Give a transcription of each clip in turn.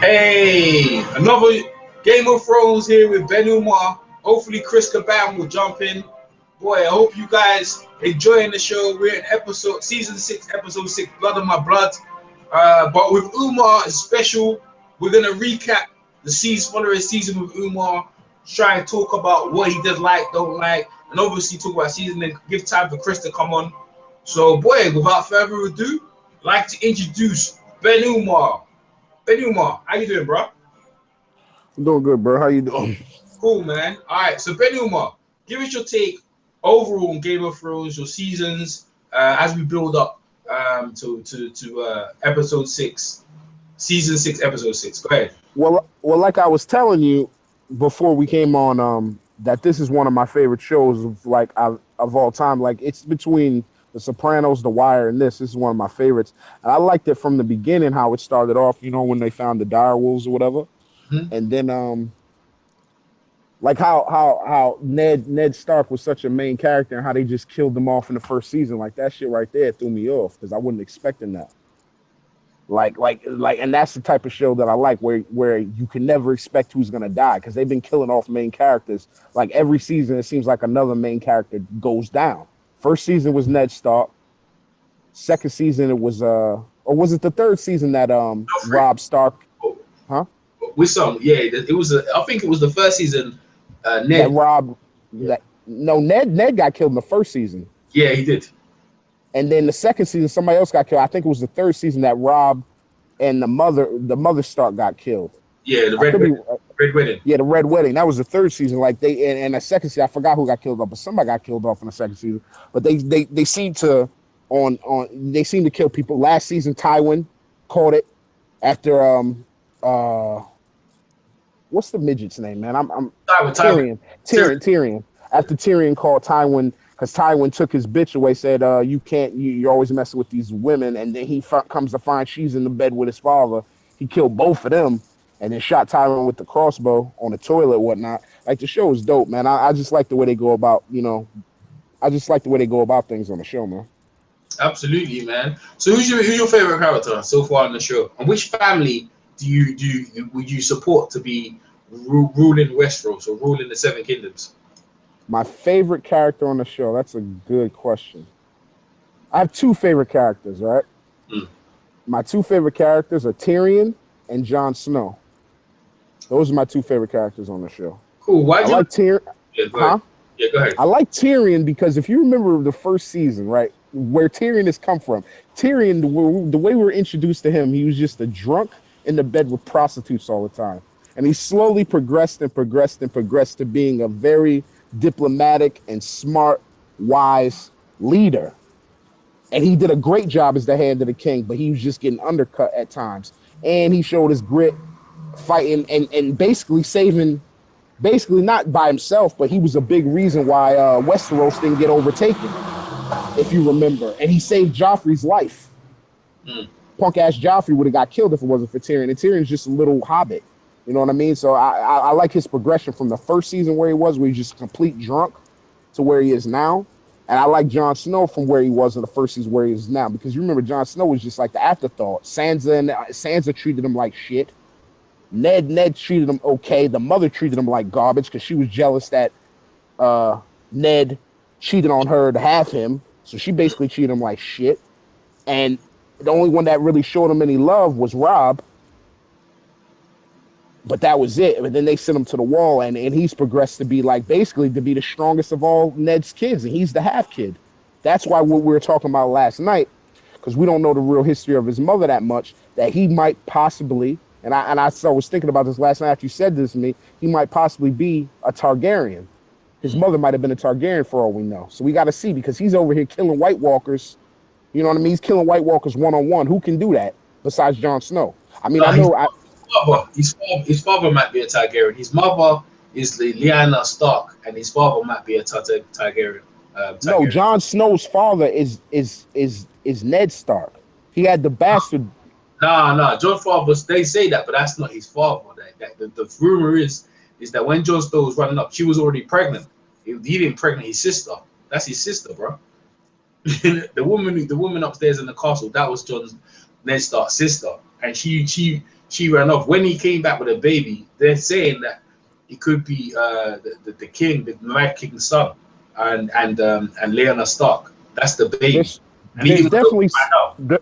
Hey, another Game of Thrones here with Ben Umar. Hopefully, Chris Caban will jump in. Boy, I hope you guys enjoying the show. We're in season 6, episode 6, Blood of My Blood. But with Umar, it's special. We're gonna recap the season, following season with Umar. Try and talk about what he does like, don't like, and obviously talk about season and give time for Chris to come on. So, boy, without further ado, I'd like to introduce Ben Umar. Ben Umar, how you doing, bro? I'm doing good, bro. How you doing? Cool, man. All right, so Ben Umar, give us your take overall on Game of Thrones, your seasons as we build up to episode 6, season 6, episode 6. Go ahead. Well, like I was telling you before we came on, that this is one of my favorite shows of all time. Like it's between The Sopranos, The Wire, and this. This is one of my favorites. And I liked it from the beginning, how it started off. You know, when they found the dire wolves or whatever, Mhm. and then like how Ned Stark was such a main character and how they just killed them off in the first season. Like that shit right there threw me off because I wasn't expecting that. And that's the type of show that I like, where you can never expect who's gonna die because they've been killing off main characters. Like every season, it seems like another main character goes down. First season was Ned Stark. Second season it was or was it the third season that Joffrey. Rob Stark, Oh, huh? with some, yeah, it was. I think it was the first season. That Ned, Rob yeah, that no Ned got killed in the first season, yeah, he did. and then the second season somebody else got killed. I think it was the third season that Rob and the mother Stark got killed. Yeah, the I Red could be Wedding. Red Wedding. Yeah, the Red Wedding. That was the third season. Like and the second season, I forgot who got killed off, but somebody got killed off in the second season. But they seem to they seem to kill people. Last season, Tywin caught it after uh what's the midget's name, man? I'm Tywin. Tyrion. After Tyrion called Tywin, because Tywin took his bitch away, said, "You can't. You're always messing with these women." And then comes to find she's in the bed with his father. He killed both of them, and then shot Tywin with the crossbow on the toilet, and whatnot. Like the show is dope, man. I just like the way they go about, I just like the way they go about things on the show, man. Absolutely, man. So who's your favorite character so far on the show, and which family would you support to be ruling Westeros or ruling the Seven Kingdoms? My favorite character on the show. That's a good question. I have two favorite characters, right? Mm. My two favorite characters are Tyrion and Jon Snow. Those are my two favorite characters on the show. Cool. Why I do you? like Tyrion, Yeah, go ahead. huh? Yeah, go ahead. I like Tyrion because if you remember the first season, right, where Tyrion has come from, Tyrion, the way we were introduced to him, he was just a drunk in the bed with prostitutes all the time. And he slowly progressed and progressed and progressed to being a very diplomatic and smart, wise leader. And he did a great job as the hand of the king, but he was just getting undercut at times. And he showed his grit fighting and basically saving, basically not by himself, but he was a big reason why Westeros didn't get overtaken, if you remember. And he saved Joffrey's life. Mm. Punk ass Joffrey would have got killed if it wasn't for Tyrion. And Tyrion's just a little hobbit. You know what I mean? So I like his progression from the first season where he's just a complete drunk to where he is now. And I like Jon Snow from where he was in the first season where he is now. Because you remember Jon Snow was just like the afterthought. Sansa treated him like shit. Ned treated him okay. The mother treated him like garbage because she was jealous that Ned cheated on her to have him. So she basically treated him like shit. And the only one that really showed him any love was Rob. But that was it. But then they sent him to the wall, and he's progressed to be like basically to be the strongest of all Ned's kids, and he's the half kid. That's why what we were talking about last night, because we don't know the real history of his mother that much, that he might possibly, and I was thinking about this last night after you said this to me, he might possibly be a Targaryen. His mother might have been a Targaryen for all we know. So we got to see because he's over here killing White Walkers. You know what I mean? He's killing White Walkers one on one. Who can do that besides Jon Snow? I mean, No, I know. his father might be a Targaryen. His mother is Lyanna Stark, and his father might be a Targaryen. No, Targaryen. Jon Snow's father is Ned Stark. He had the bastard. Nah. John father. They say that, but that's not his father. The rumor is that when Jon Snow was running up, she was already pregnant. He didn't pregnant his sister. That's his sister, bro. the woman upstairs in the castle, that was Ned Stark's sister, and she ran off. When he came back with a baby, they're saying that it could be the king, the Mad King's son, and Lyanna Stark. That's the baby. And he There's even definitely find out.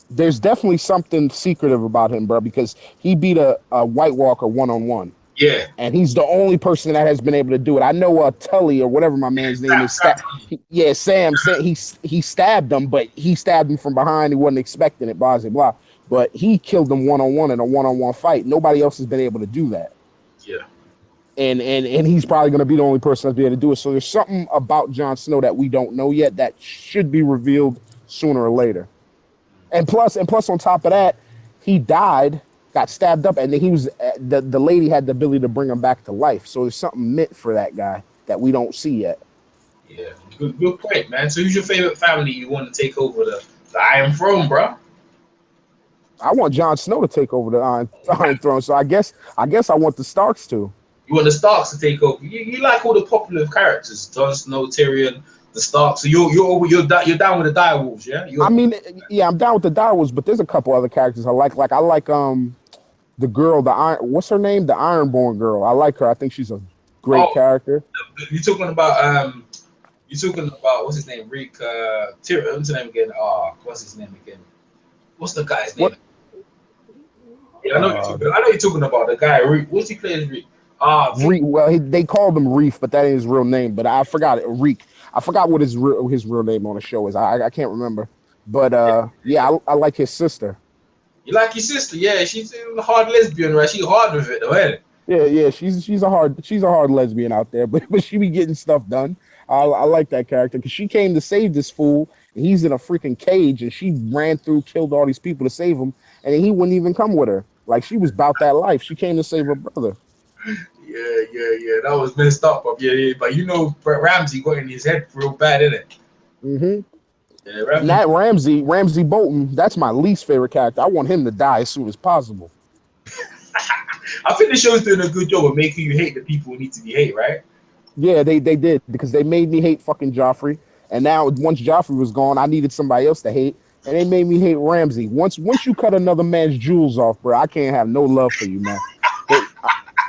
there's definitely something secretive about him, bro, because he beat a White Walker 1-on-1. Yeah. And he's the only person that has been able to do it. I know Tully or whatever my man's name is. Sam. He stabbed him, but he stabbed him from behind. He wasn't expecting it, blah, blah, blah. But he killed him 1-on-1 in a 1-on-1 fight. Nobody else has been able to do that. Yeah. And he's probably going to be the only person that's be able to do it. So there's something about Jon Snow that we don't know yet that should be revealed sooner or later. And plus on top of that, he died, got stabbed up, and then he was the lady had the ability to bring him back to life. So there's something meant for that guy that we don't see yet. Yeah, good point, man. So who's your favorite family you want to take over the Iron Throne, bro? I want Jon Snow to take over the Iron Throne. So I guess I want the Starks to. You want the Starks to take over. You like all the popular characters, Jon Snow, Tyrion, the Starks. So you're down with the direwolves, yeah? I'm down with the direwolves, but there's a couple other characters I like. Like I like the girl, what's her name? The Ironborn girl. I like her. I think she's a great character. You're talking about what's his name? Rick Tyrion. What's his name again? What's his name again? What's the guy's name? What? Yeah, I know you're talking about the guy. Rick. What's he playing? Rick. Reek. Well, they called him Reef, but that ain't his real name. But I forgot it. Reek. I forgot what his real name on the show is. I can't remember. But I like his sister. You like your sister? Yeah, she's a hard lesbian, right? She's hard with it, though, ain't it? Yeah. She's a hard lesbian out there, but she be getting stuff done. I like that character because she came to save this fool, and he's in a freaking cage, and she ran through, killed all these people to save him, and he wouldn't even come with her. Like she was about that life. She came to save her brother. Yeah. That was messed up. Yeah. But Ramsay got in his head real bad, innit? Mm-hmm. Yeah, and that Ramsay Bolton, that's my least favorite character. I want him to die as soon as possible. I think the show's doing a good job of making you hate the people who need to be hate, right? Yeah, they did, because they made me hate fucking Joffrey. And now once Joffrey was gone, I needed somebody else to hate. And they made me hate Ramsay. Once you cut another man's jewels off, bro, I can't have no love for you, man.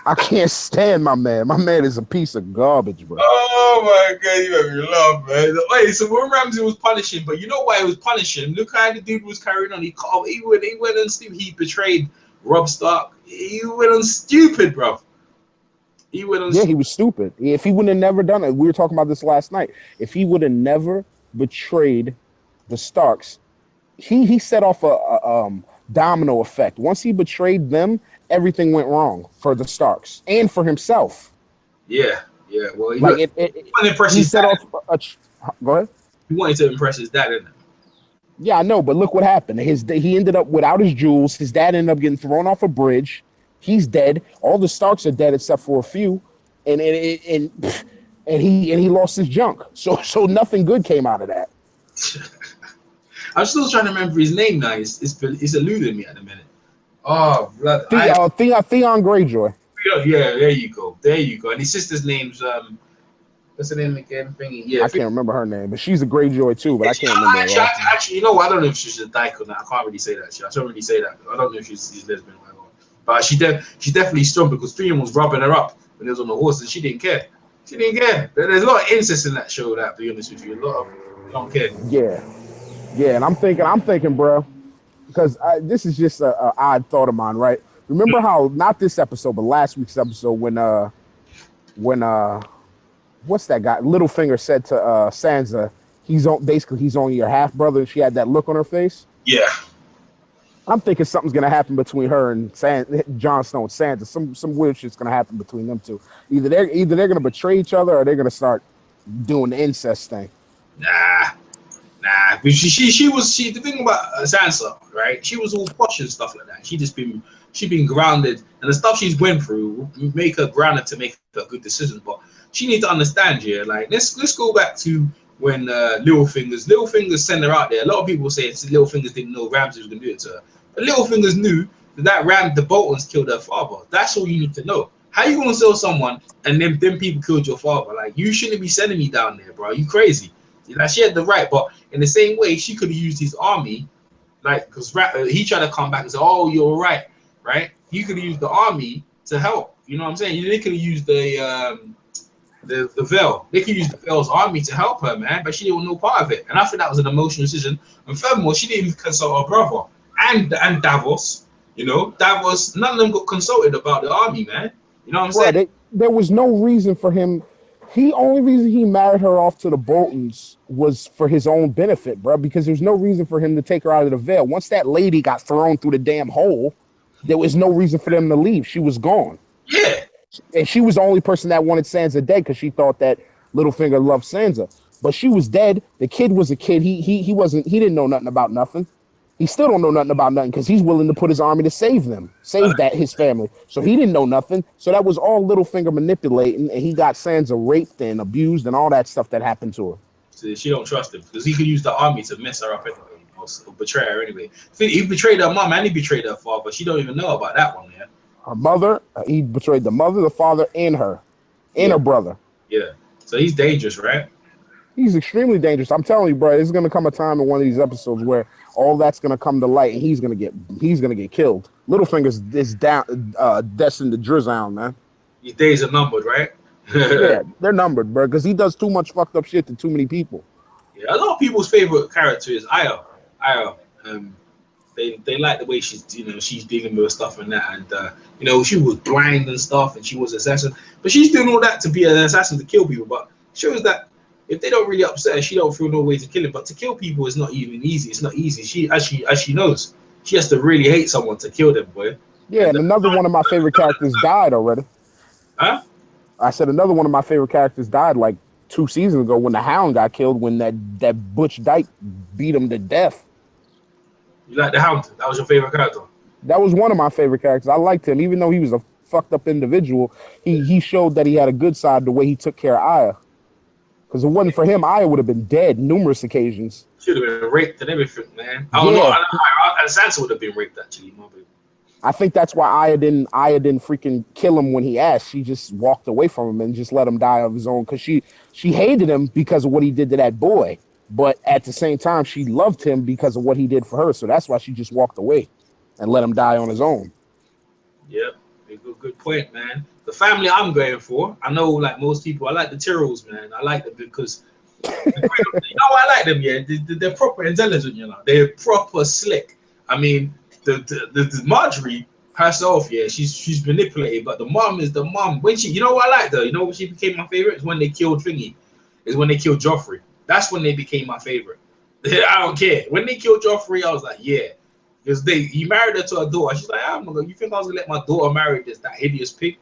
I can't stand my man. My man is a piece of garbage, bro. Oh my god, you made me laugh, man. Wait, so when Ramsay was punishing, but you know why he was punishing? Look how the dude was carrying on. He went on stupid. He betrayed Robb Stark. He went on stupid, bro. He was stupid. If he would have never done it, we were talking about this last night. If he would have never betrayed the Starks, he set off a domino effect. Once he betrayed them, everything went wrong for the Starks and for himself. Yeah. Well, he set off. Go ahead. He wanted to impress his dad, didn't he? Yeah, I know, but look what happened. He ended up without his jewels. His dad ended up getting thrown off a bridge. He's dead. All the Starks are dead except for a few, and he lost his junk. So nothing good came out of that. I'm still trying to remember his name now. It's eluding me at the minute. Oh, blood. Theon Greyjoy. Yeah, there you go. And his sister's name's what's her name again? Yeah, I can't remember her name, but she's a Greyjoy too. But I can't remember. Actually, you know what? I don't know if she's a dyke or not. I can't really say that. I don't really say that. I don't know if she's lesbian or whatever. But she's definitely strong because Theon was rubbing her up when he was on the horse, and she didn't care. There's a lot of incest in that show. That, to be honest with you, a lot of don't care. Yeah, and I'm thinking, bro, because this is just an odd thought of mine, right? Remember how, not this episode, but last week's episode when what's that guy? Littlefinger said to Sansa, he's only your half brother. She had that look on her face. Yeah. I'm thinking something's gonna happen between her and Jon Snow and Sansa. Some weird shit's gonna happen between them two. Either they're gonna betray each other or they're gonna start doing the incest thing. Nah. But she the thing about Sansa, right? She was all posh and stuff like that. She's been grounded, and the stuff she's went through make her grounded to make a good decision. But she needs to understand, yeah. Like let's go back to when Littlefinger's sent her out there. A lot of people say Littlefinger didn't know Ramsay was gonna do it to her, but Littlefinger knew that the Boltons killed her father. That's all you need to know. How you gonna sell someone and then people killed your father? Like, you shouldn't be sending me down there, bro. You crazy? Like, she had the right, but in the same way, she could have used his army, like, because he tried to come back and say, "Oh, you're right, right? He could have used the army to help. You know what I'm saying? They could have used the Veil. They could use the Veil's army to help her, man, but she didn't want no part of it. And I think that was an emotional decision. And furthermore, she didn't even consult her brother and Davos. You know, Davos. None of them got consulted about the army, man. You know what I'm saying? Right. There was no reason for him. Only reason he married her off to the Boltons was for his own benefit, bro. Because there's no reason for him to take her out of the Veil. Once that lady got thrown through the damn hole, there was no reason for them to leave. She was gone. Yeah. And she was the only person that wanted Sansa dead because she thought that Littlefinger loved Sansa. But she was dead. The kid was a kid. He wasn't. He didn't know nothing about nothing. He still don't know nothing about nothing because he's willing to put his army to save them, save his family. So he didn't know nothing. So that was all Littlefinger manipulating, and he got Sansa raped and abused and all that stuff that happened to her. So she don't trust him because he could use the army to mess her up anyway, or betray her anyway. He betrayed her mom and he betrayed her father. She don't even know about that one, yeah. Her mother, he betrayed the mother, the father, and her, and her brother. Yeah. So he's dangerous, right? He's extremely dangerous. I'm telling you, bro. There's gonna come a time in one of these episodes where all that's gonna come to light, and he's gonna get killed. Littlefinger's is destined to drizzle, man. His days are numbered, right? Yeah, they're numbered, bro, because he does too much fucked up shit to too many people. Yeah, a lot of people's favorite character is Arya. They like the way she's dealing with stuff and that, and she was blind and stuff, and she was an assassin, but she's doing all that to be an assassin to kill people. But shows that if they don't really upset her, she don't feel no way to kill him. But to kill people is not even easy. It's not easy. She as she knows, she has to really hate someone to kill them, boy. Yeah, and another one of my favorite characters died already. Huh? I said another one of my favorite characters died like 2 seasons ago when the Hound got killed when that Butch Dyke beat him to death. You like the Hound? That was your favorite character? That was one of my favorite characters. I liked him, even though he was a fucked up individual. He showed that he had a good side the way he took care of Arya. Because if it wasn't for him, Arya would have been dead numerous occasions. Should have been raped and everything, man. I don't know. And Sansa would have been raped actually, my baby. I think that's why Arya didn't freaking kill him when he asked. She just walked away from him and just let him die of his own because she hated him because of what he did to that boy. But at the same time, she loved him because of what he did for her. So that's why she just walked away and let him die on his own. Yep, good point, man. The family I'm going for, I know like most people, I like the Tyrells, man. I like them because I like them, yeah. They're proper intelligent, They're proper slick. I mean, the Marjorie herself, yeah, she's manipulated, but the mom is the mom. When she, what I like though, when she became my favorite is when they killed Thingy, is when they killed Joffrey. That's when they became my favorite. I don't care. When they killed Joffrey, I was like, yeah, because he married her to a daughter. She's like, you think I was gonna let my daughter marry that hideous pig?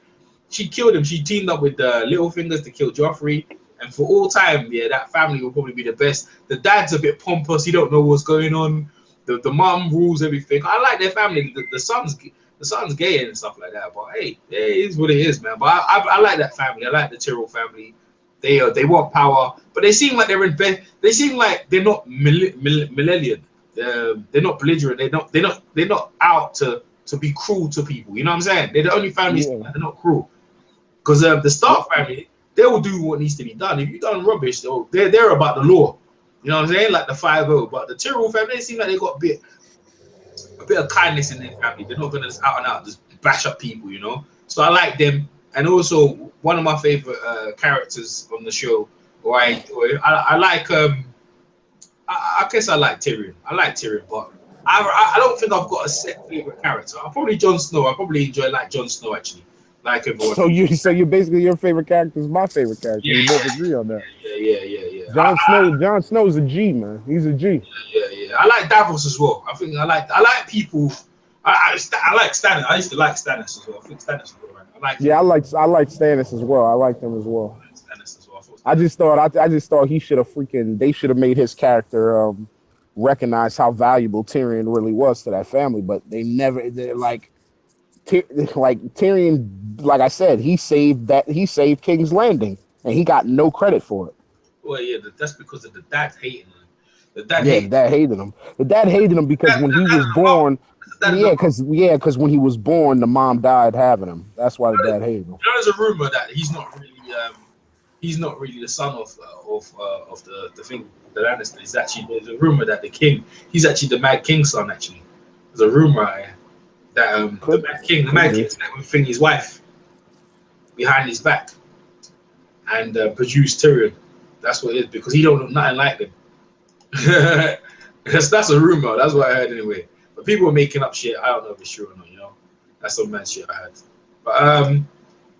She killed him. She teamed up with the Littlefingers to kill Joffrey, and for all time, yeah, that family will probably be the best. The dad's a bit pompous. He don't know what's going on. The mom rules everything. I like their family. The son's gay and stuff like that. But hey, it is what it is, man. But I like that family. I like the Tyrell family. They want power, but they seem like they're in bed. They seem like they're not millennial. They're not belligerent. They're not out to be cruel to people. You know what I'm saying? They're the only families that are not cruel. Because the Stark family, they will do what needs to be done. If you've done rubbish, they're about the law. You know what I'm saying? Like the 5-0. But the Tyrell family, they seem like they got a bit of kindness in their family. They're not gonna just out and out just bash up people, So I like them. And also one of my favorite characters on the show, I like I guess I like Tyrion. I like Tyrion, but I don't think I've got a set favorite character. I'm probably Jon Snow. I probably enjoy Jon Snow actually. Like everyone. So you basically your favorite character is my favorite character. Yeah. We both agree on that. Yeah. Jon Snow's a G, man. He's a G. Yeah. I like Davos as well. I think I like people. I like Stannis. I used to like Stannis as well. I think Stannis is good, right? I like Stannis as well. I like them as well. Stannis as well. I just thought he should have they should have made his character recognize how valuable Tyrion really was to that family, but they're like Tyrion, like I said, he saved King's Landing and he got no credit for it. Well, yeah, that's because of the dad hating him. The dad hated him. The dad hated him because when he was born, because when he was born, the mom died having him. That's why the dad hated him. There's a rumor that he's not really the son of the thing, the Lannister. There's a rumor that he's actually the Mad King's son. Actually, there's a rumor. that the Mad King slept with Thingy's wife behind his back and produced Tyrion. That's what it is, because he don't look nothing like them. that's a rumor. That's what I heard anyway. But people are making up shit. I don't know if it's true or not. You know, that's some mad shit I heard. But all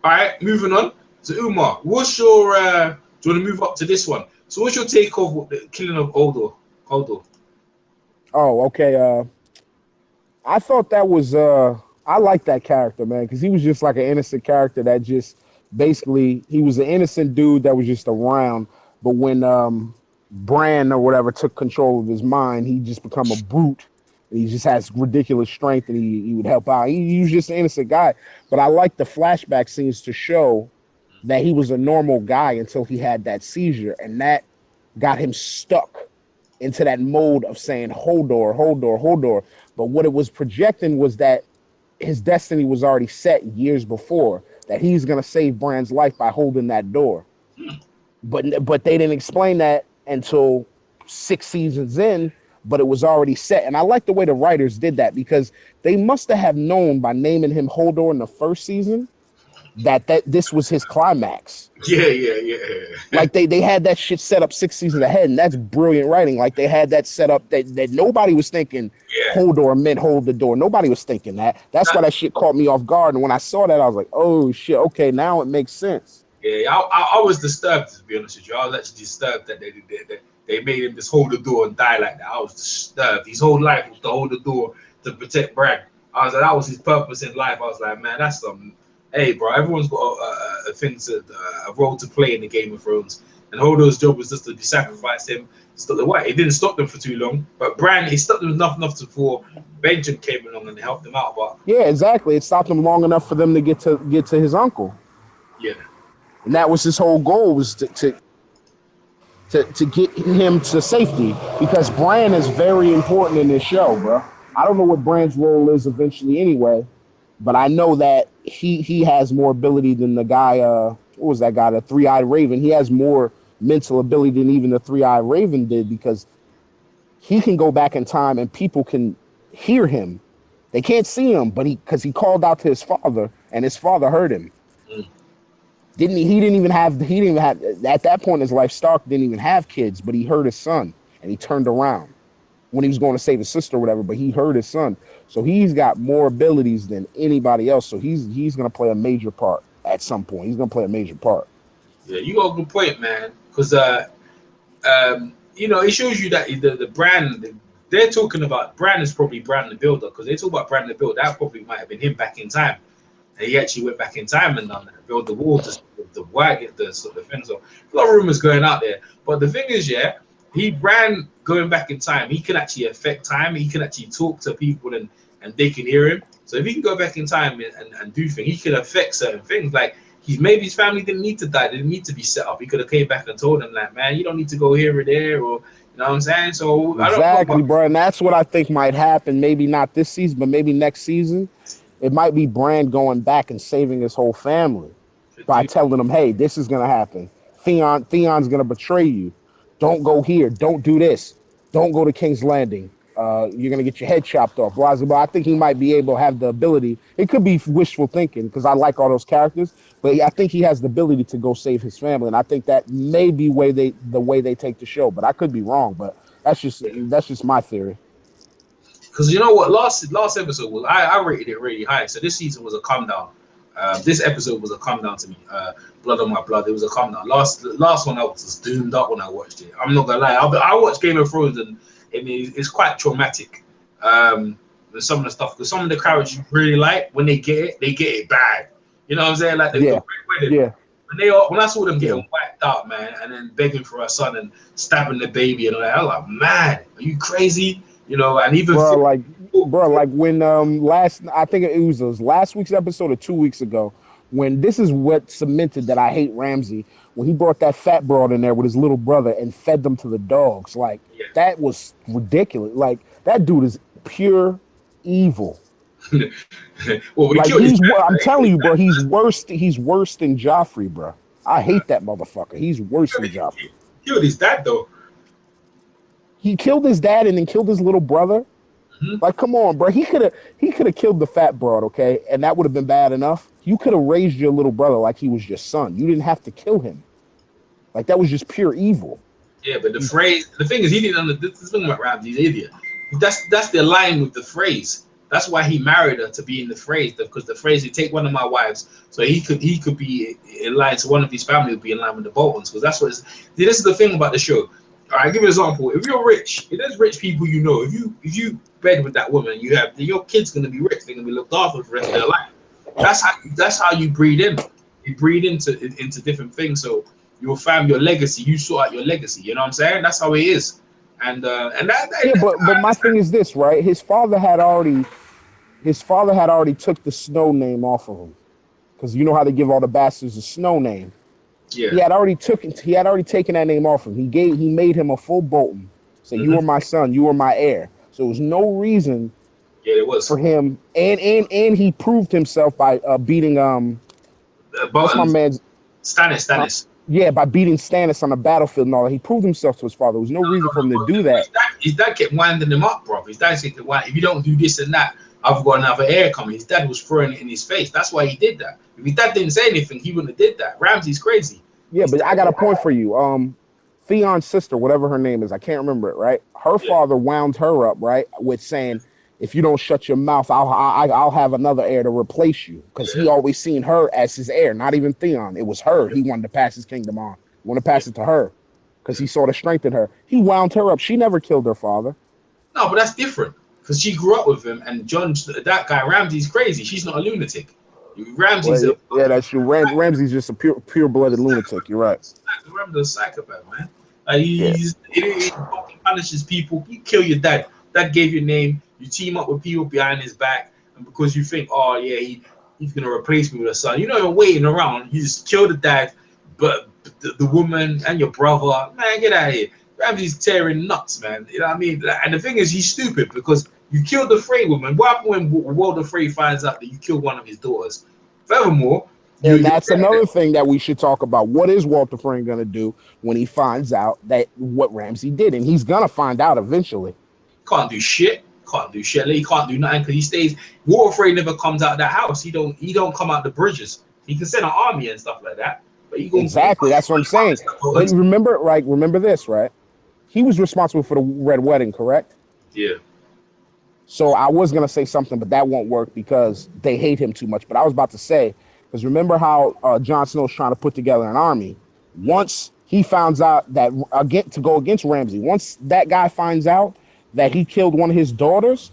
right, moving on. So Umar, what's your? Do you want to move up to this one? So what's your take of the killing of Hodor? Oh, okay. I thought that was I like that character, man, because he was just like an innocent character that just basically he was an innocent dude that was just around. But when Bran or whatever took control of his mind, he just become a brute. And he just has ridiculous strength, and he would help out. He was just an innocent guy. But I like the flashback scenes to show that he was a normal guy until he had that seizure, and that got him stuck into that mode of saying Hodor, Hodor, Hodor. But what it was projecting was that his destiny was already set years before, that he's going to save Bran's life by holding that door. But they didn't explain that until 6 seasons in, but it was already set. And I like the way the writers did that, because they must have known by naming him Hodor in the first season that this was his climax. Yeah. Like they had that shit set up 6 seasons ahead, and that's brilliant writing. Like they had that set up that nobody was thinking Hodor meant hold the door. Nobody was thinking that. That's why that shit caught me off guard. And when I saw that, I was like, oh shit, okay, now it makes sense. Yeah, I was disturbed, to be honest with you. I was actually disturbed that they made him just hold the door and die like that. I was disturbed. His whole life was to hold the door to protect Bran. I was like, that was his purpose in life. I was like, man, that's some. Hey, bro, everyone's got a role to play in the Game of Thrones, and Hodor's job was just to sacrifice him. It didn't stop them for too long, but Bran, he stopped them enough before Benjen came along and helped them out. But yeah, exactly, it stopped them long enough for them to get to his uncle. Yeah, and that was his whole goal, was to get him to safety, because Bran is very important in this show, bro. I don't know what Bran's role is eventually anyway, but I know that he has more ability than the guy, what was that guy, the Three-Eyed Raven? He has more mental ability than even the Three-Eyed Raven did, because he can go back in time and people can hear him. They can't see him, but because he called out to his father, and his father heard him. He didn't even have at that point in his life, Stark didn't even have kids, but he heard his son, and he turned around when he was going to save his sister or whatever, but he heard his son. So he's got more abilities than anybody else. So he's going to play a major part at some point. He's going to play a major part. Yeah, you got a good point, man. Because, it shows you that the Bran, they're talking about Bran is probably Bran the Builder, because they talk about Bran the Builder. That probably might have been him back in time. And he actually went back in time and built the wall, the wagon, the sort of thing. So a lot of rumors going out there. But the thing is, Bran going back in time, he can actually affect time. He can actually talk to people and they can hear him. So if he can go back in time and do things, he can affect certain things. Like maybe his family didn't need to die, they didn't need to be set up. He could have came back and told them, like, man, you don't need to go here or there, or you know what I'm saying? So exactly, bro. And that's what I think might happen. Maybe not this season, but maybe next season. It might be Bran going back and saving his whole family by telling them, hey, this is gonna happen. Theon's gonna betray you. Don't go here. Don't do this. Don't go to King's Landing. You're going to get your head chopped off. But I think he might be able to have the ability. It could be wishful thinking, because I like all those characters. But I think he has the ability to go save his family. And I think that may be the way they take the show. But I could be wrong. But that's just my theory. Because you know what? Last episode was, I rated it really high. So this season was a come down. This episode was a come down to me. Blood on My Blood. It was a come down. Last one I was just doomed up when I watched it. I'm not gonna lie. I watched Game of Thrones and it's quite traumatic. With some of the stuff, because some of the characters you really like, when they get it bad. You know what I'm saying? Like the wedding. When I saw them getting wiped out, man, and then begging for her son and stabbing the baby and all that, I was like, man, are you crazy? You know, and even like when I think it was last week's episode or 2 weeks ago, when this is what cemented that I hate Ramsay, when he brought that fat broad in there with his little brother and fed them to the dogs. Like that was ridiculous. Like that dude is pure evil. Well, like I'm telling you, bro, he's worse than Joffrey, bro. I hate that motherfucker. He's worse than Joffrey. He killed his dad though. He killed his dad and then killed his little brother. Mhm. Like, come on, bro. He could have killed the fat broad, okay, and that would have been bad enough. You could have raised your little brother like he was your son. You didn't have to kill him. Like that was just pure evil. Yeah, but You, the thing is, he didn't understand. This thing about Ramsey, he's an idiot. That's the line with the phrase. That's why he married her to be in the phrase, because the phrase, "You take one of my wives," so he could be in line, so one of his family would be in line with the Boltons, because that's what. This is the thing about the show. All right, give you an example. If you're rich, if there's rich people, if you bed with that woman, your kid's gonna be rich. They're gonna be looked after for the rest of their life. That's how you breed in. You breed into different things. So your family, your legacy, you sort out your legacy. You know what I'm saying? That's how it is. And yeah, but I my thing understand. is this, right? His father had already took the Snow name off of him because you know how they give all the bastards a Snow name. Yeah. He had already taken that name off him. He made him a full Bolton. Say you are Hmm. my son, you are my heir. So there was no reason Yeah, it for was. him, and he proved himself by beating what's my Buttons. man's huh? Stannis. Yeah, by beating Stannis on the battlefield and all that. He proved himself to his father. There was no reason for him to do that. His dad kept winding him up, bro. His dad said, "If you don't do this and that, I've got another heir coming." His dad was throwing it in his face. That's why he did that. If his dad didn't say anything, he wouldn't have did that. Ramsey's crazy. Yeah, His but dad, I got a point for you. Theon's sister, whatever her name is, I can't remember it. Right, her yeah, father wound her up, right, with saying, "If you don't shut your mouth, I'll have another heir to replace you," because he yeah, always seen her as his heir, not even Theon. It was her. He wanted to pass his kingdom on. He wanted to yeah, pass it to her because yeah. he saw the strength in her. He wound her up. She never killed her father. No, but that's different because she grew up with him, and that guy Ramsey's crazy. She's not a lunatic. Well, Ramsey's a yeah, fucking that's true. Ramsey's just a pure blooded lunatic. You're right. Ramsey's a psychopath, man. Like Yeah. he fucking punishes people. You kill your dad. Dad gave you a name. You team up with people behind his back, and because you think, oh yeah, he's gonna replace me with a son. You know, you're waiting around. You just kill the dad, but the woman and your brother, man, get out of here. Ramsey's tearing nuts, man. You know what I mean? And the thing is, he's stupid because you killed the Frey woman. What happened when Walder Frey finds out that you killed one of his daughters? Furthermore, And you're that's pregnant. another thing that we should talk about. What is Walter Frame going to do when he finds out that what Ramsey did? And he's going to find out eventually. Can't do shit. Can't do shit. He can't do nothing because he stays. Walder Frey never comes out of that house. He don't come out the bridges. He can send an army and stuff like that, but he Exactly. That's what I'm saying. But remember, right? Remember this, right? He was responsible for the Red Wedding, correct? yeah. So I was going to say something, but that won't work because they hate him too much. But I was about to say, because remember how Jon Snow's trying to put together an army? Once he finds out that, again, to go against Ramsey, once that guy finds out that he killed one of his daughters,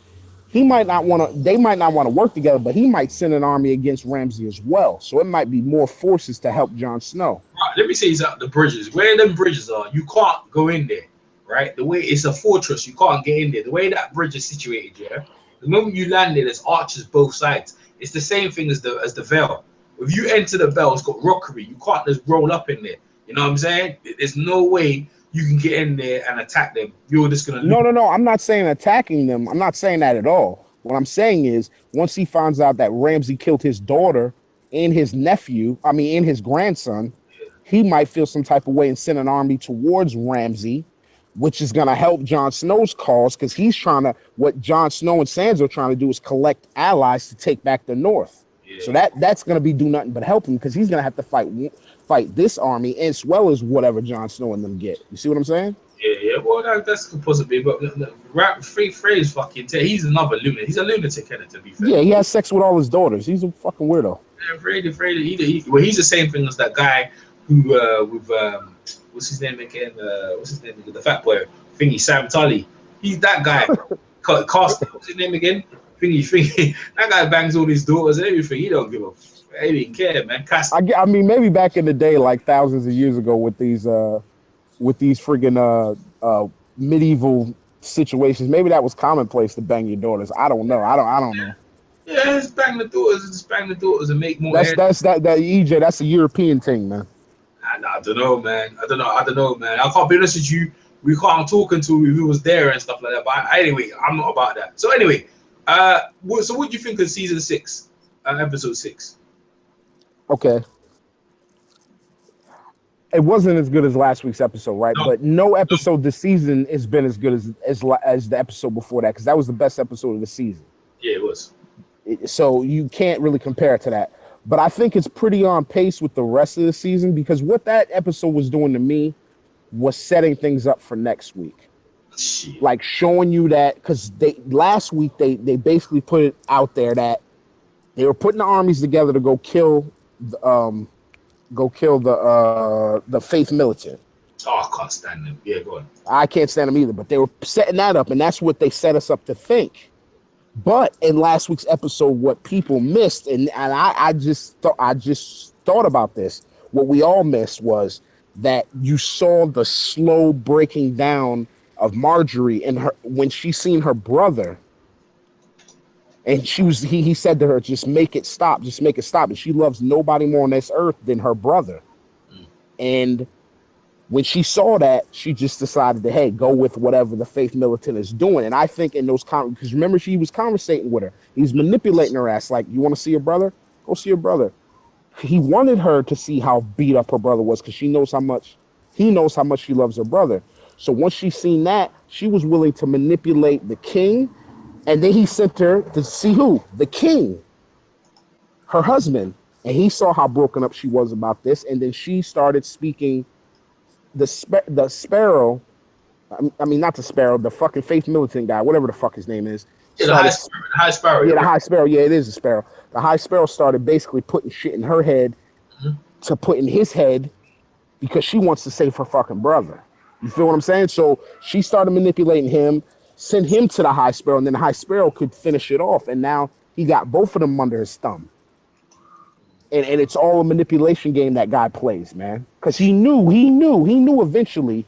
they might not want to work together, but he might send an army against Ramsey as well. So it might be more forces to help Jon Snow. Right, let me say something. The bridges, where them bridges are, you can't go in there. Right, the way it's a fortress, you can't get in there. The way that bridge is situated, yeah. The moment you land there, there's arches both sides. It's the same thing as the Vale. If you enter the Vale, it's got rockery. You can't just roll up in there. You know what I'm saying? There's no way you can get in there and attack them. You're just gonna lose. No, no, no. I'm not saying attacking them. I'm not saying that at all. What I'm saying is once he finds out that Ramsey killed his daughter and his nephew, I mean, and his grandson, he might feel some type of way and send an army towards Ramsey, which is going to help Jon Snow's cause because he's trying to, what Jon Snow and Sansa are trying to do is collect allies to take back the North. So Yeah, that's going to be do nothing but help him because he's going to have to fight this army as well as whatever Jon Snow and them get. You see what I'm saying? yeah. Well, that's possibly, but free phrase fucking. He's another lunatic. He's a lunatic, innit, to be fair. Yeah, he has sex with all his daughters. He's a fucking weirdo. Yeah, afraid. Well, he's the same thing as that guy who with what's his name again? What's his name again? The fat boy thingy, Sam Tully. He's that guy. Cast. What's his name again? Thingy. That guy bangs all his daughters and everything. He don't give a. He didn't care, man. Cast. I mean, maybe back in the day, like thousands of years ago, with these friggin' medieval situations, maybe that was commonplace to bang your daughters. I don't know. I don't know. Yeah, just bang the daughters. Just bang the daughters and make more. That EJ. That's a European thing, man. I don't know, man. I don't know, man. I can't be honest with you. We can't talk until we was there and stuff like that. But anyway, I'm not about that. So anyway, so what do you think of season 6, episode 6? Okay. It wasn't as good as last week's episode, right? No, But no episode this season has been as good as the episode before that, because that was the best episode of the season. yeah, it was. So you can't really compare it to that. But I think it's pretty on pace with the rest of the season, because what that episode was doing to me was setting things up for next week. Shit. Like showing you that, because last week they basically put it out there that they were putting the armies together to go kill the Faith militant. Oh, I can't stand them. Yeah, go on. I can't stand them either, but they were setting that up, and that's what they set us up to think. But in last week's episode, what people missed, and I just thought about this. What we all missed was that you saw the slow breaking down of Marjorie and her when she seen her brother, and he said to her, "Just make it stop, just make it stop." And she loves nobody more on this earth than her brother. And when she saw that, she just decided to, hey, go with whatever the Faith militant is doing. And I think in those because remember, she was conversating with her. He's manipulating her ass like, you want to see your brother? Go see your brother. He wanted her to see how beat up her brother was, because he knows how much she loves her brother. So once she seen that, she was willing to manipulate the king. And then he sent her to see who? The king, her husband. And he saw how broken up she was about this. And then she started speaking the sparrow, I mean, not the sparrow, the fucking Faith militant guy, whatever the fuck his name is. Yeah, the high sparrow. Yeah, the high sparrow. Yeah, it is a sparrow. The high sparrow started basically putting shit in her head to put in his head, because she wants to save her fucking brother. You feel what I'm saying? So she started manipulating him, sent him to the high sparrow, and then the high sparrow could finish it off. And now he got both of them under his thumb. And it's all a manipulation game that guy plays, man. Because he knew eventually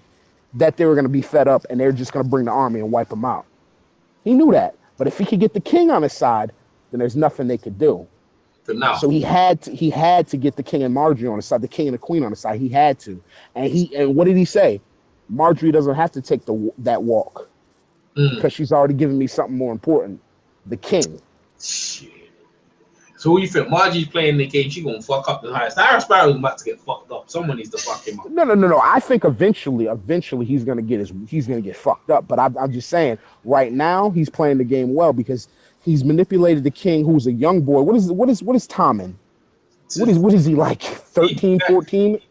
that they were going to be fed up and they're just going to bring the army and wipe them out. He knew that. But if he could get the king on his side, then there's nothing they could do. So he had to get the king and Marjorie on his side, the king and the queen on his side. He had to. And what did he say? Marjorie doesn't have to take that walk because she's already given me something more important, the king. Shit. So what do you think? Margie's playing the game. She gonna fuck up the highest. High Sparrow's about to get fucked up. Someone needs to fuck him up. No. I think eventually he's gonna get fucked up. But I'm just saying, right now he's playing the game well, because he's manipulated the king, who's a young boy. What is Tommen? What is he like? 13, 14?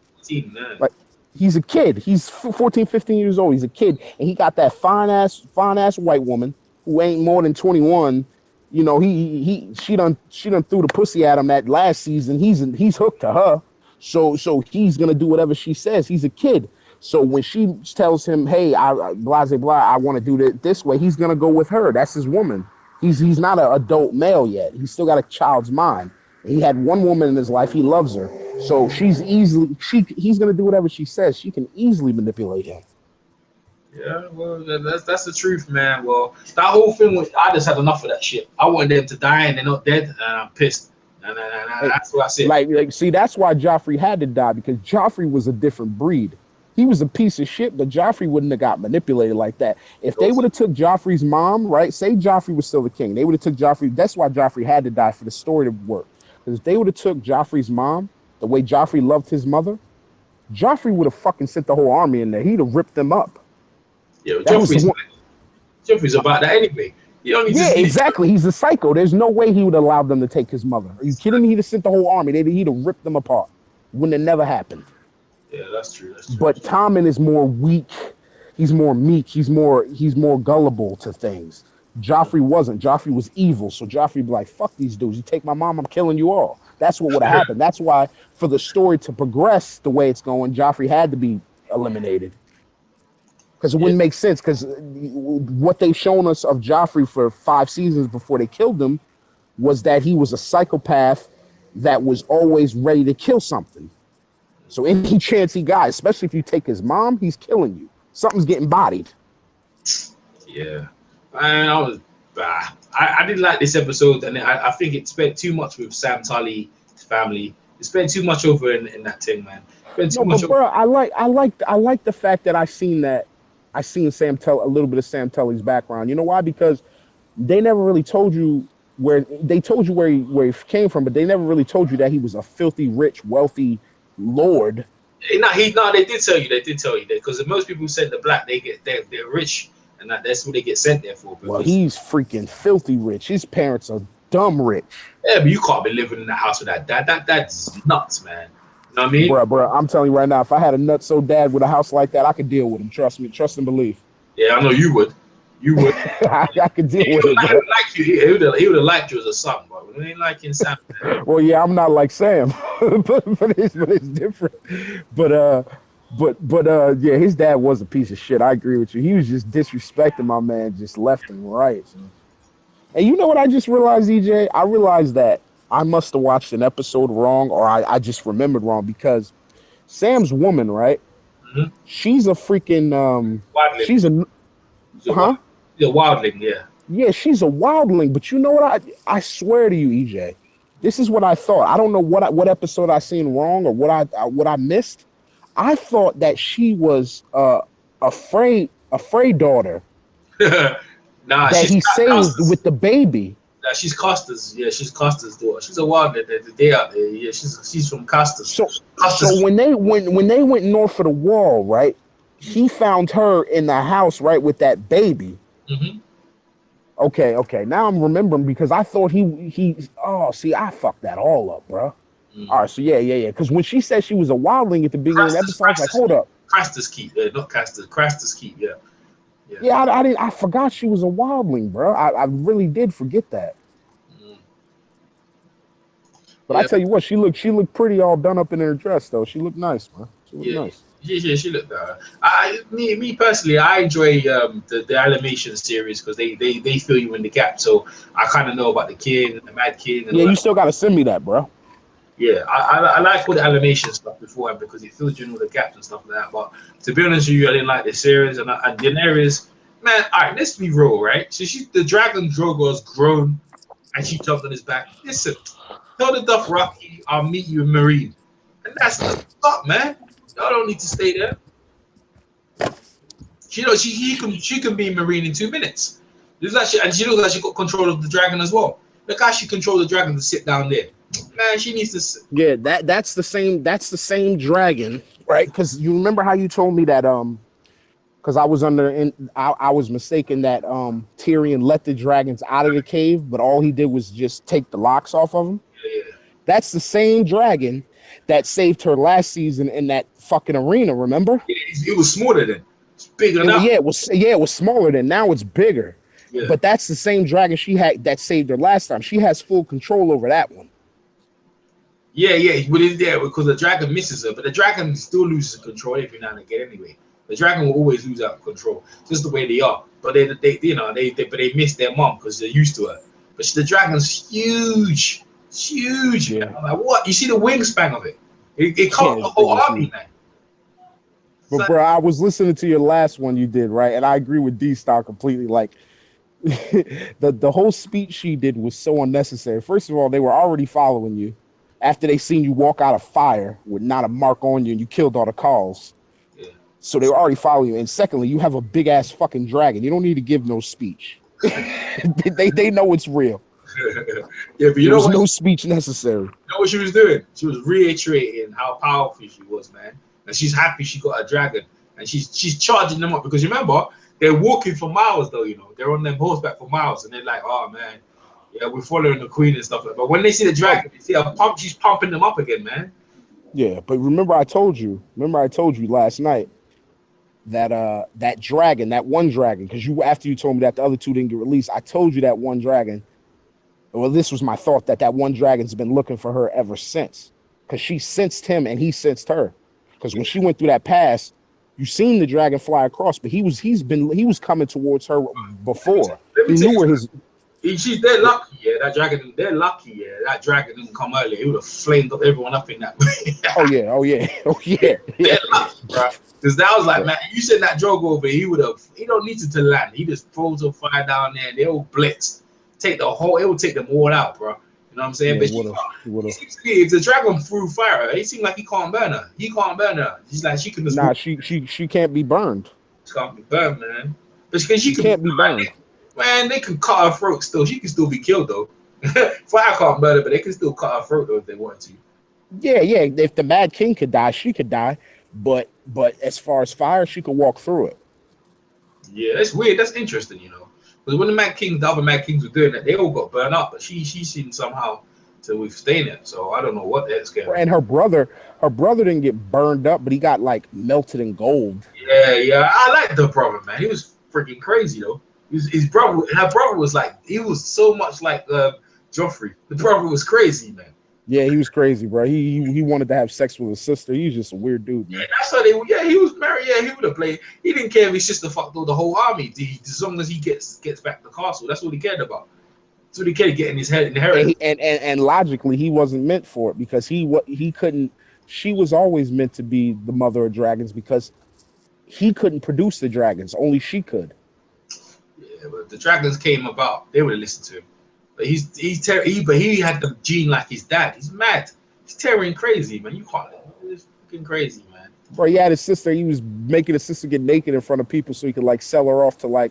Like, he's a kid. He's 14, 15 years old. He's a kid, and he got that fine ass white woman who ain't more than 21. You know, she done threw the pussy at him that last season. He's hooked to her. So he's gonna do whatever she says. He's a kid. So when she tells him, hey, I want to do it this way, he's gonna go with her. That's his woman. He's not an adult male yet. He's still got a child's mind. He had one woman in his life. He loves her. So he's gonna do whatever she says. She can easily manipulate him. Yeah, well, that's the truth, man. Well, that whole thing I just had enough of that shit. I wanted them to die and they're not dead, and I'm pissed. Nah, that's what I said. Like, see, that's why Joffrey had to die, because Joffrey was a different breed. He was a piece of shit, but Joffrey wouldn't have got manipulated like that. If they would have took Joffrey's mom, right? Say Joffrey was still the king. They would have took Joffrey. That's why Joffrey had to die, for the story to work. Because if they would have took Joffrey's mom, the way Joffrey loved his mother, Joffrey would have fucking sent the whole army in there. He'd have ripped them up. Yeah, Joffrey's about that anyway. Exactly. He's a psycho. There's no way he would allow them to take his mother. Are you kidding me? He'd have sent the whole army. He'd have ripped them apart. Wouldn't have never happened. Yeah, that's true. But Tommen is more weak. He's more meek. He's more gullible to things. Joffrey wasn't. Joffrey was evil. So Joffrey would be like, fuck these dudes. You take my mom, I'm killing you all. That's what would have happened. That's why, for the story to progress the way it's going, Joffrey had to be eliminated. Because it wouldn't make sense, because what they've shown us of Joffrey for 5 seasons before they killed him was that he was a psychopath that was always ready to kill something. So any chance he got, especially if you take his mom, he's killing you. Something's getting bodied. Yeah. I didn't like this episode, and I think it spent too much with Sam Tully's family. It spent too much over in that thing, man. Bro, I like the fact that I seen Sam a little bit of Sam Tully's background. You know why? Because they never really told you where he came from, but they never really told you that he was a filthy, rich, wealthy lord They did tell you. They did tell you that because most people said the black they're rich and that's what they get sent there for. Well, Because he's freaking filthy rich. His parents are dumb rich. yeah, but you can't be living in that house with that dad. That's nuts, man. You know what I mean? Bruh, I'm telling you right now, if I had a nutso dad with a house like that, I could deal with him. Trust me, trust and believe. Yeah, I know you would. You would. I could deal with it. Like you. He would have liked you as a son, but we ain't liking Sam. Well, yeah, I'm not like Sam, but it's different. Yeah, his dad was a piece of shit. I agree with you. He was just disrespecting my man, just left and right. And you know what I just realized, EJ? I realized that I must have watched an episode wrong, or I just remembered wrong because Sam's woman, right? Mm-hmm. She's a freaking Wildling. she's a huh? Yeah, wildling, yeah. Yeah, she's a wildling. But you know what? I swear to you, EJ, this is what I thought. I don't know what episode I seen wrong or what I missed. I thought that she was a Frey daughter Nah, that he saved Costa's. with the baby. Nah, she's Costa's. Yeah, she's Costa's daughter. She's a wildling. They out there. Yeah, she's from Costa's. So Costa's. when they went north of the wall, right? He found her in the house, right, with that baby. Mm-hmm. Okay. Now I'm remembering because I thought he. Oh, see, I fucked that all up, bro. Mm-hmm. All right, so yeah. Because when she said she was a wildling at the beginning of the episode, I was like, hold up. Craster's Keep. Yeah, not Castor. Craster's Keep. Yeah. Yeah, I didn't. I forgot she was a wildling, bro. I really did forget that. Mm. But I tell you what, she looked pretty all done up in her dress, though. She looked nice, man. She looked nice. She looked better. Me personally, I enjoy the animation series because they fill you in the gap. So I kind of know about the King, the Mad King. And yeah, you still gotta send me that, bro. Yeah, I like all the animation stuff beforehand because it fills you in all the gaps and stuff like that. But to be honest with you, I didn't like the series and Daenerys. Man, all right, let's be real, right? So the dragon Drogo has grown and she jumped on his back. Listen, tell the Dothraki, I'll meet you in Marine, and that's the fuck, man. Y'all don't need to stay there. She can be Marine in 2 minutes. And she looks like she got control of the dragon as well. Look how she controlled the dragon to sit down there. Man, she needs to sit. Yeah, that's the same dragon, right? Because you remember how you told me that because I was mistaken that Tyrion let the dragons out of the cave, but all he did was just take the locks off of them. Yeah. That's the same dragon that saved her last season in that fucking arena, remember? It was smaller then. It's bigger now. Yeah, it was smaller then. Now it's bigger. Yeah. But that's the same dragon she had that saved her last time. She has full control over that one. Yeah, but because the dragon misses her, but the dragon still loses control every now and again anyway. The dragon will always lose out control, just the way they are. But they miss their mom because they're used to her. But the dragon's huge. It's huge. Yeah. I'm like, what? You see the wingspan of it? It covers the whole army, man. But bro, I was listening to your last one you did, right? And I agree with D-Star completely. Like the whole speech she did was so unnecessary. First of all, they were already following you after they seen you walk out of fire with not a mark on you and you killed all the calls. Yeah. So they were already following you. And secondly, you have a big ass fucking dragon. You don't need to give no speech. they know it's real. Yeah, but there was no speech necessary. You know what she was doing? She was reiterating how powerful she was, man. And she's happy she got a dragon. And she's charging them up because remember, they're walking for miles though, you know. They're on them horseback for miles and they're like, oh man, yeah, we're following the queen and stuff like that. But when they see the dragon, they see her pump, she's pumping them up again, man. Yeah, but remember I told you last night that that dragon, that one dragon, because after you told me that the other two didn't get released, I told you that one dragon. Well, this was my thought that one dragon's been looking for her ever since, because she sensed him and he sensed her. Because when she went through that pass, you seen the dragon fly across, but he was coming towards her before. He knew where his. They're lucky, yeah. That dragon, they're lucky, yeah. That dragon didn't come earlier. It would have flamed up everyone up in that way. Oh yeah. They're lucky, bro. Because that was like, man, you send that Drogo over, he don't need to land. He just throws a fire down there and they all blitz. It will take them all out, bro. You know what I'm saying? Yeah, but if the dragon threw fire, it seemed like he can't burn her. He can't burn her. She's like, she can just. Nah, she can't be burned. She can't be burned, man. But she can't be burned. Man, they can cut her throat still. She can still be killed though. Fire can't burn her, but they can still cut her throat though if they want to. Yeah. If the Mad King could die, she could die. But as far as fire, she could walk through it. Yeah, that's weird. That's interesting, you know. Because when the other Mad Kings were doing that, they all got burned up, but she seemed somehow to withstand it. So I don't know what the heck's going on. And her brother didn't get burned up, but he got like melted in gold. Yeah, I like the brother, man. He was freaking crazy though. His brother, her brother was like, he was so much like Joffrey. The brother was crazy, man. Yeah, he was crazy, bro. He wanted to have sex with his sister. He was just a weird dude, man. Yeah, that's how they. Yeah, he was married. Yeah, he would have played. He didn't care if his sister fucked the whole army. As long as he gets back the castle, that's what he cared about. That's what he cared, getting his head inheritance. And logically, he wasn't meant for it because he couldn't. She was always meant to be the mother of dragons because he couldn't produce the dragons. Only she could. Yeah, but the dragons came about. They would have listened to him. But he had the gene like his dad. He's mad. He's tearing crazy, man. You can't. It's fucking crazy, man. Bro, he had his sister. He was making his sister get naked in front of people so he could like sell her off to like,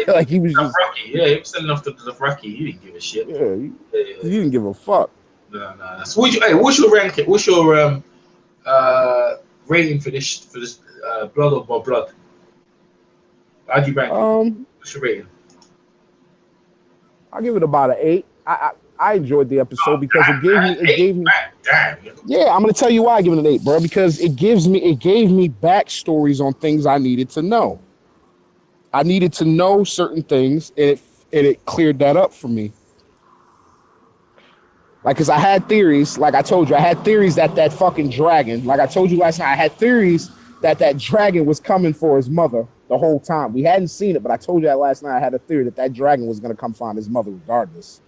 like he was just. Yeah, he was selling off to the Dothraki. He didn't give a shit. He didn't give a fuck. No. So what's your ranking? What's your rating for this Blood or Blood? How'd you rank it? What's your rating? I'll give it about an 8. I enjoyed the episode because it gave me. Damn. Yeah, I'm gonna tell you why I give it an 8, bro. Because it gave me backstories on things I needed to know. I needed to know certain things, and it cleared that up for me. Like, cause I had theories. Like I told you, I had theories that fucking dragon. Like I told you last night, I had theories that dragon was coming for his mother the whole time. We hadn't seen it, but I told you that last night. I had a theory that dragon was gonna come find his mother regardless.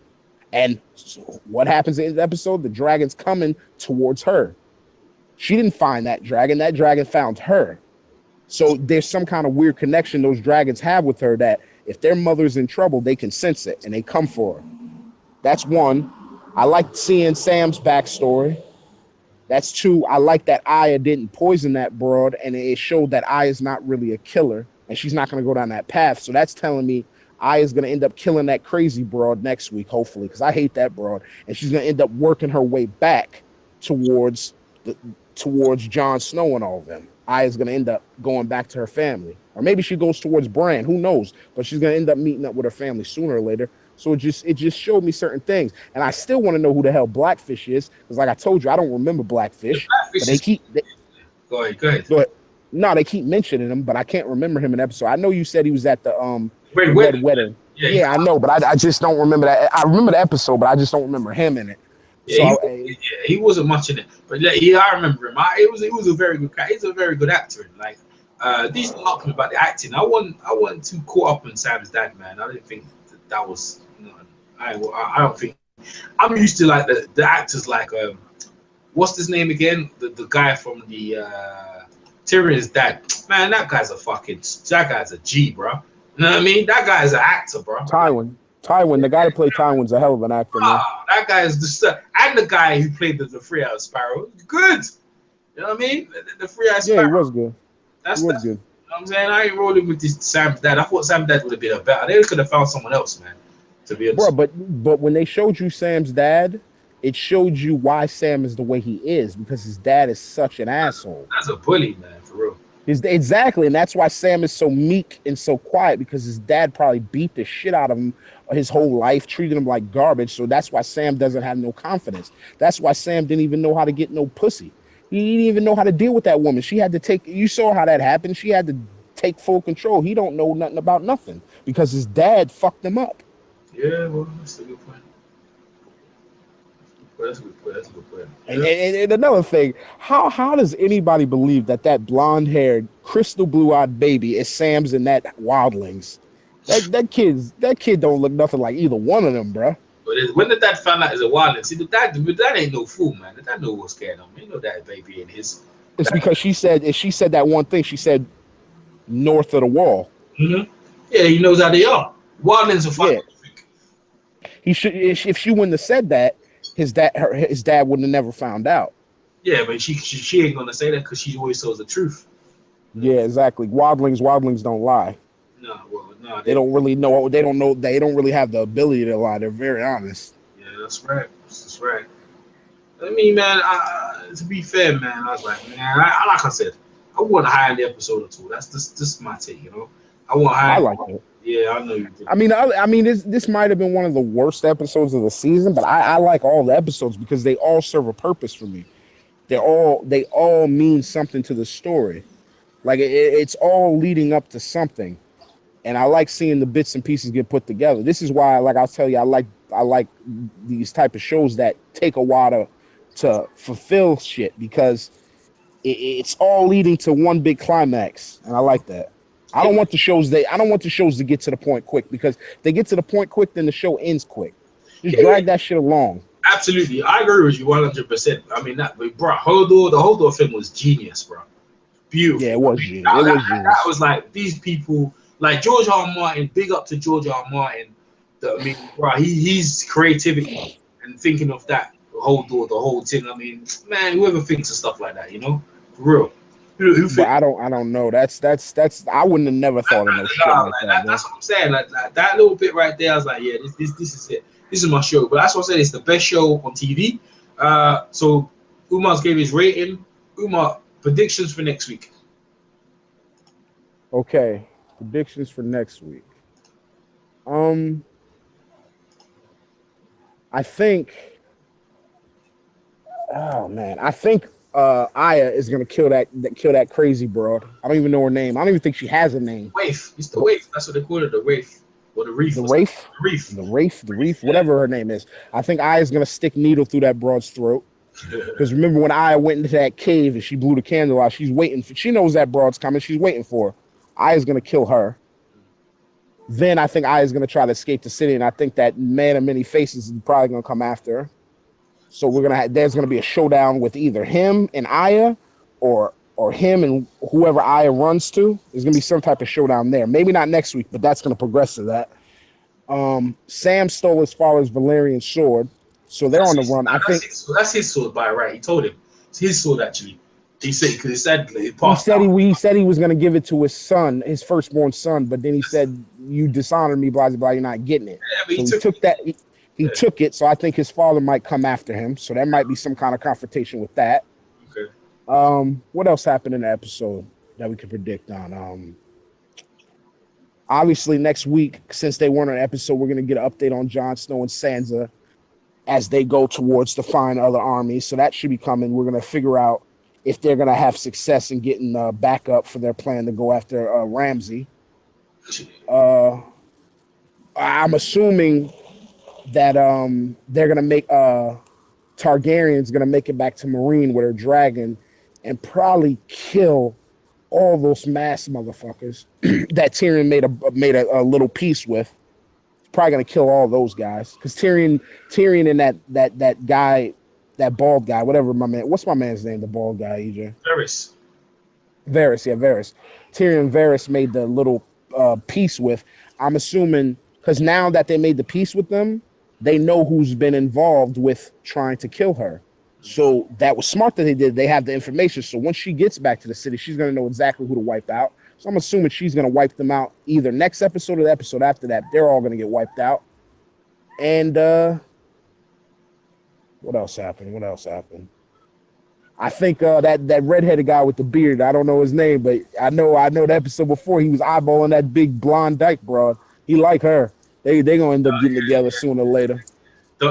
And so what happens in the episode? The dragon's coming towards her. She didn't find that dragon. That dragon found her. So there's some kind of weird connection those dragons have with her that if their mother's in trouble, they can sense it and they come for her. That's one. I liked seeing Sam's backstory. That's two. I like that Aya didn't poison that broad, and it showed that Aya's not really a killer, and she's not going to go down that path. So that's telling me Aya's going to end up killing that crazy broad next week, hopefully, because I hate that broad, and she's going to end up working her way back towards Jon Snow and all of them. Aya's going to end up going back to her family, or maybe she goes towards Bran. Who knows? But she's going to end up meeting up with her family sooner or later. So it just showed me certain things, and I still want to know who the hell Blackfish is, because like I told you, I don't remember Blackfish. But Go ahead. No, they keep mentioning him, but I can't remember him in episode. I know you said he was at the Red Wedding. Yeah, I know, but I just don't remember that. I remember the episode, but I just don't remember him in it. Yeah, he wasn't much in it, but yeah, I remember him. He was a very good guy. He's a very good actor. Like these talking about the acting. I wasn't too caught up in Sam's dad, man. I didn't think that was. I don't think. I'm used to like the actors like what's his name again? The guy from the Tyrion's dad. Man, that guy's a G, bro. You know what I mean? That guy's an actor, bro. Tywin, the guy that played Tywin's a hell of an actor, man. That guy is and the guy who played the Free-Eyed Sparrow, good. You know what I mean? The Free-Eyed Sparrow. Yeah, he was good. That's good. You know what I'm saying? I ain't rolling with this Sam's dad. I thought Sam's dad would have been a better. They could have found someone else, man. To be honest. Bro, but when they showed you Sam's dad, it showed you why Sam is the way he is, because his dad is such an asshole. That's a bully, man, for real. Exactly, and that's why Sam is so meek and so quiet, because his dad probably beat the shit out of him his whole life, treated him like garbage. So that's why Sam doesn't have no confidence. That's why Sam didn't even know how to get no pussy. He didn't even know how to deal with that woman. She had to take. You saw how that happened. She had to take full control. He don't know nothing about nothing because his dad fucked him up. Yeah, well, that's a good point. That's a good point. And another thing, how does anybody believe that blonde-haired, crystal blue-eyed baby is Sam's and that wildlings? That kid don't look nothing like either one of them, bro. But when the dad found out it's a wildling, see, the dad ain't no fool, man. The dad know what's scared of him. He know that baby ain't his. It's because she said that one thing. She said north of the wall. Mm-hmm. Yeah, he knows how they are. Wildlings are fucking. Yeah. He should. If she wouldn't have said that, his dad wouldn't have never found out. Yeah, but she ain't gonna say that because she always tells the truth. Yeah, exactly. Wildlings don't lie. No, they don't really know. They don't know. They don't really have the ability to lie. They're very honest. Yeah, that's right. I mean, man, to be fair, man, I was like, man, like I said, I want high in the episode at all. That's just my take, you know. I want high. I like it. Yeah, I know you do. I mean, this might have been one of the worst episodes of the season, but I like all the episodes because they all serve a purpose for me. They all mean something to the story. Like it's all leading up to something, and I like seeing the bits and pieces get put together. This is why, like I'll tell you, I like these type of shows that take a while to fulfill shit because it's all leading to one big climax, and I like that. I don't want the shows to get to the point quick because if they get to the point quick, then the show ends quick. Just drag that shit along. Absolutely, I agree with you 100%. I mean, the Hodor film was genius, bro. Beautiful. Yeah, it was genius. That was like these people, like George R. R. Martin. Big up to George R. R. Martin. I mean, bro, he's creativity and thinking of that Hodor, the whole thing. I mean, man, whoever thinks of stuff like that, you know, for real. But I don't know. That's I wouldn't have never thought of no shit like that. That's what I'm saying. Like that little bit right there, I was like, yeah, this is it. This is my show. But that's what I said. It's the best show on TV. So Umar's gave his rating. Umar, predictions for next week. Okay, predictions for next week. I think. Oh man, I think Aya is gonna kill that crazy broad. I don't even know her name. I don't even think she has a name. Waif. It's the Waif. That's what they call it. The Waif. Or the Reef. The Reef, whatever her name is. I think Aya's gonna stick needle through that broad's throat. Because remember when Aya went into that cave and she blew the candle out, she knows that broad's coming. She's waiting for her. Aya's gonna kill her. Then I think Aya's gonna try to escape the city, and I think that man of many faces is probably gonna come after her. So there's gonna be a showdown with either him and Aya, or him and whoever Aya runs to. There's gonna be some type of showdown there. Maybe not next week, but that's gonna progress to that. Sam stole his father's Valerian sword, so they're on the run. I think that's his sword by right. He told him it's his sword actually. He said because he said he said he was gonna give it to his son, his firstborn son, but then he said you dishonored me, blah blah blah. You're not getting it. Yeah, so he took that. He took it, so I think his father might come after him. So there might be some kind of confrontation with that. Okay. What else happened in the episode that we can predict on? Obviously, next week, since they weren't on an episode, we're going to get an update on Jon Snow and Sansa as they go towards to find other armies. So that should be coming. We're going to figure out if they're going to have success in getting backup for their plan to go after Ramsay. I'm assuming that they're going to make Targaryen's going to make it back to Meereen with her dragon and probably kill all those mass motherfuckers that Tyrion made a little peace with. Probably gonna kill all those guys because Tyrion and that guy, that bald guy, whatever what's my man's name? The bald guy, EJ. Varys. Tyrion and Varys made the little peace with. I'm assuming because now that they made the peace with them, they know who's been involved with trying to kill her. So that was smart that they did. They have the information. So once she gets back to the city, she's going to know exactly who to wipe out. So I'm assuming she's going to wipe them out either next episode or the episode after that. They're all going to get wiped out. And what else happened? I think that redheaded guy with the beard, I don't know his name, but I know the episode before he was eyeballing that big blonde dyke broad. He like her. They going to end up getting together sooner or later.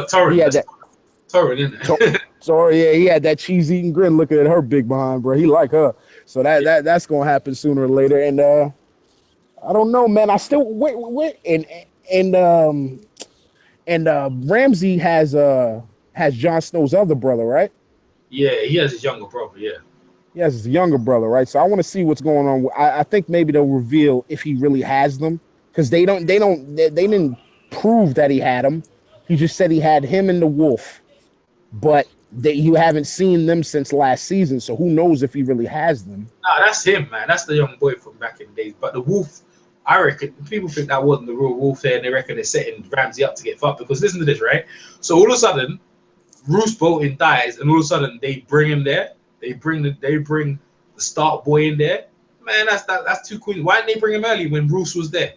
Torrent, isn't it? So yeah, he had that cheese eating grin looking at her big behind, bro. He like her. So that's gonna happen sooner or later. And I don't know, man. I still wait and Ramsay has Jon Snow's other brother, right? Yeah, he has his younger brother, yeah. He has his younger brother, right? So I want to see what's going on. I think maybe they'll reveal if he really has them. Because they didn't prove that he had them. He just said he had him and the wolf. But you haven't seen them since last season, so who knows if he really has them? Nah, that's him, man. That's the young boy from back in the days. But the wolf, I reckon people think that wasn't the real wolf there, and they reckon they're setting Ramsay up to get fucked. Because listen to this, right? So all of a sudden, Roose Bolton dies, and all of a sudden they bring him there. They bring the Stark boy in there. Man, that's too cool. Why didn't they bring him early when Roose was there?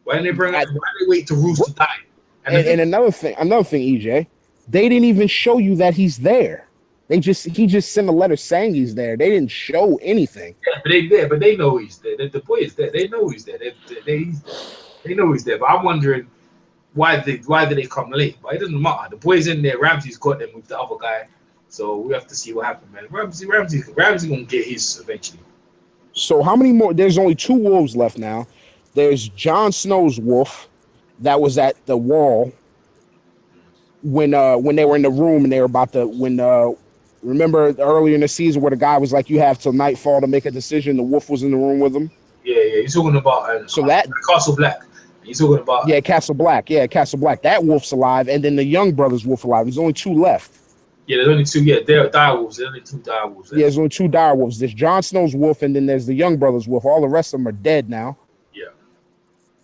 Why didn't they wait till Roose to die? And another thing, EJ. They didn't even show you that he's there. He just sent a letter saying he's there. They didn't show anything. Yeah, but they there, but they know he's there. The boy is there. They know he's there. He's there. They know he's there. But I'm wondering why did they come late? But it doesn't matter. The boy's in there. Ramsey's got them with the other guy. So we have to see what happens, man. Ramsey gonna get his eventually. So how many more? There's only 2 wolves left now. There's Jon Snow's wolf that was at the wall when they were in the room and they were about to remember earlier in the season where the guy was like, you have till nightfall to make a decision. The wolf was in the room with him. Yeah. He's talking about so that Castle Black. He's talking about Castle Black. Yeah, Castle Black. That wolf's alive, and then the young brother's wolf alive. There's only 2 left. Yeah, there's only 2. Yeah, they're dire wolves. There's only 2 dire wolves. Yeah, there's only 2 dire wolves. There's Jon Snow's wolf, and then there's the young brother's wolf. All the rest of them are dead now. Yeah.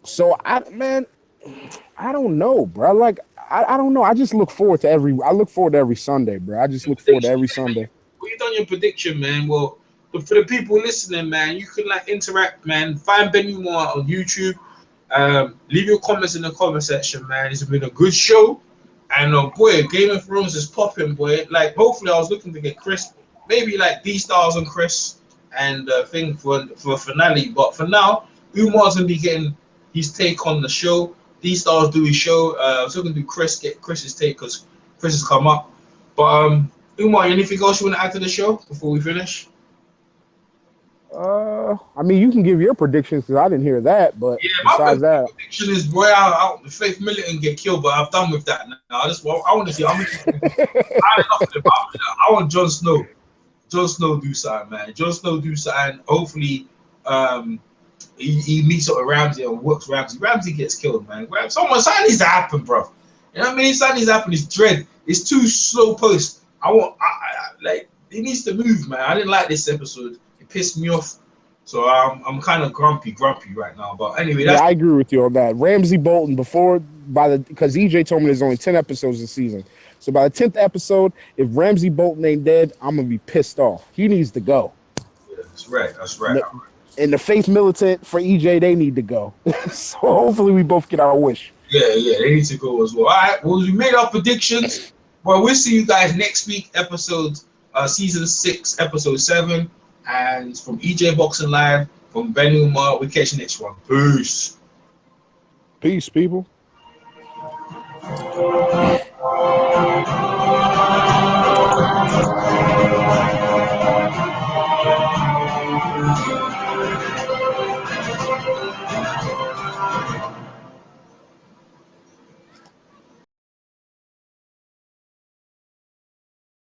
So I don't know, bro. Like I don't know. I just look forward to every Sunday, bro. I just look forward to every Sunday. Well, you done your prediction, man. Well, but for the people listening, man, you can like interact, man. Find Benny Moore on YouTube. Leave your comments in the comment section, man. It's been a good show. And boy, Game of Thrones is popping, boy. Like, hopefully, I was looking to get Chris, maybe like D-Stars on Chris and thing for finale. But for now, Umar's gonna be getting his take on the show. D-Stars do his show. I was looking to get Chris's take because Chris has come up. But Umar, anything else you want to add to the show before we finish? I mean, you can give your predictions because I didn't hear that. But yeah, besides that, prediction is boy, Faith Militant get killed, but I'm done with that now. I want to see. I want Jon Snow. Jon Snow do something, man. Jon Snow do something. Hopefully, he meets up with Ramsey and works Ramsey. Ramsey gets killed, man. Something needs to happen, bro. You know what I mean? Something needs to happen. It's dread. It's too slow post. Like he needs to move, man. I didn't like this episode. It pissed me off. So I'm kind of grumpy right now. But anyway, I agree with you on that. Ramsey Bolton because EJ told me there's only 10 episodes this season. So by the 10th episode, if Ramsey Bolton ain't dead, I'm gonna be pissed off. He needs to go. Yeah, that's right. And the Faith Militant for EJ, they need to go. So hopefully we both get our wish. Yeah, they need to go as well. All right, well, we made our predictions. Well, we'll see you guys next week, season 6, episode 7. And from EJ Boxing Live, from Ben Umar, we'll catch you next one. Peace. Peace, people.